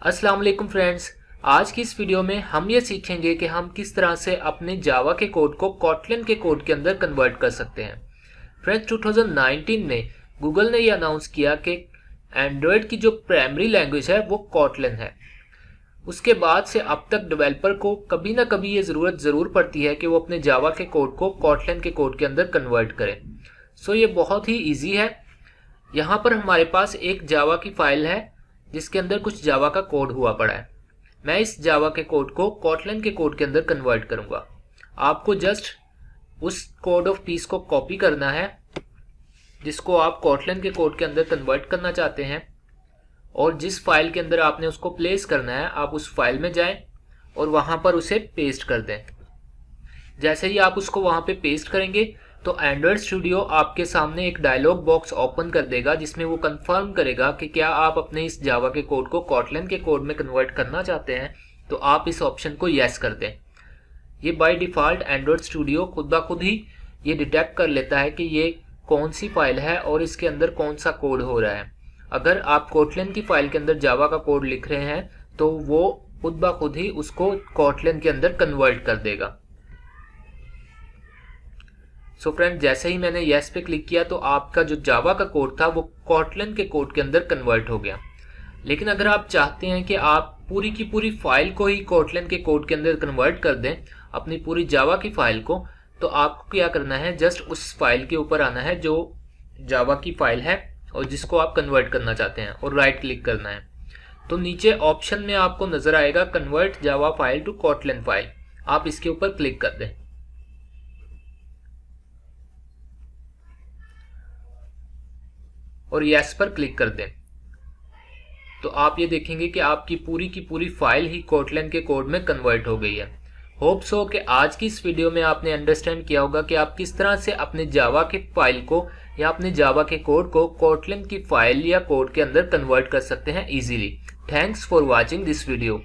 अस्सलाम वालेकुम फ्रेंड्स। आज की इस वीडियो में हम ये सीखेंगे कि हम किस तरह से अपने जावा के कोड को कॉटलिन के कोड के अंदर कन्वर्ट कर सकते हैं। फ्रेंड्स 2019 में गूगल ने ये अनाउंस किया कि एंड्रॉयड की जो प्राइमरी लैंग्वेज है वो कॉटलिन है। उसके बाद से अब तक डेवलपर को कभी ना कभी ये ज़रूरत ज़रूर पड़ती है कि वो अपने जावा के कोड को कॉटलिन के कोड के अंदर कन्वर्ट करें। सो ये बहुत ही ईजी है। यहाँ पर हमारे पास एक जावा की फाइल है जिसके अंदर कुछ जावा का कोड हुआ पड़ा है। मैं इस जावा के कोड को कॉटलिन के कोड के अंदर कन्वर्ट करूंगा। आपको जस्ट उस कोड ऑफ पीस को कॉपी करना है जिसको आप कॉटलिन के कोड के अंदर कन्वर्ट करना चाहते हैं, और जिस फाइल के अंदर आपने उसको प्लेस करना है आप उस फाइल में जाएं और वहां पर उसे पेस्ट कर दें। जैसे ही आप उसको वहां पे पेस्ट करेंगे तो एंड्रॉयड स्टूडियो आपके सामने एक डायलॉग बॉक्स ओपन कर देगा जिसमें वो कंफर्म करेगा कि क्या आप अपने इस जावा के कोड को कॉटलिन के कोड में कन्वर्ट करना चाहते हैं, तो आप इस ऑप्शन को यस कर दें। ये बाय डिफ़ॉल्ट एंड्रॉयड स्टूडियो खुद ब खुद ही ये डिटेक्ट कर लेता है कि ये कौन सी फाइल है और इसके अंदर कौन सा कोड हो रहा है। अगर आप कॉटलिन की फाइल के अंदर जावा का कोड लिख रहे हैं तो वो खुद ब खुद ही उसको कॉटलिन के अंदर कन्वर्ट कर देगा। सो फ्रेंड, जैसे ही मैंने येस पे क्लिक किया तो आपका जो जावा का कोड था वो कॉटलिन के कोड के अंदर कन्वर्ट हो गया। लेकिन अगर आप चाहते हैं कि आप पूरी की पूरी फाइल को ही कॉटलिन के कोड के अंदर कन्वर्ट कर दें, अपनी पूरी जावा की फाइल को, तो आपको क्या करना है, जस्ट उस फाइल के ऊपर आना है जो जावा की फाइल है और जिसको आप कन्वर्ट करना चाहते हैं, और राइट क्लिक करना है। तो नीचे ऑप्शन में आपको नजर आएगा convert Java file to Kotlin file. आप इसके ऊपर क्लिक कर दें और यस पर क्लिक कर दें। तो आप ये देखेंगे कि आपकी पूरी की पूरी फाइल ही कॉटलिन के कोड में कन्वर्ट हो गई है। होप सो कि आज की इस वीडियो में आपने अंडरस्टैंड किया होगा कि आप किस तरह से अपने जावा के फाइल को या अपने जावा के कोड को कॉटलिन की फाइल या कोड के अंदर कन्वर्ट कर सकते हैं easily. Thanks for watching this video.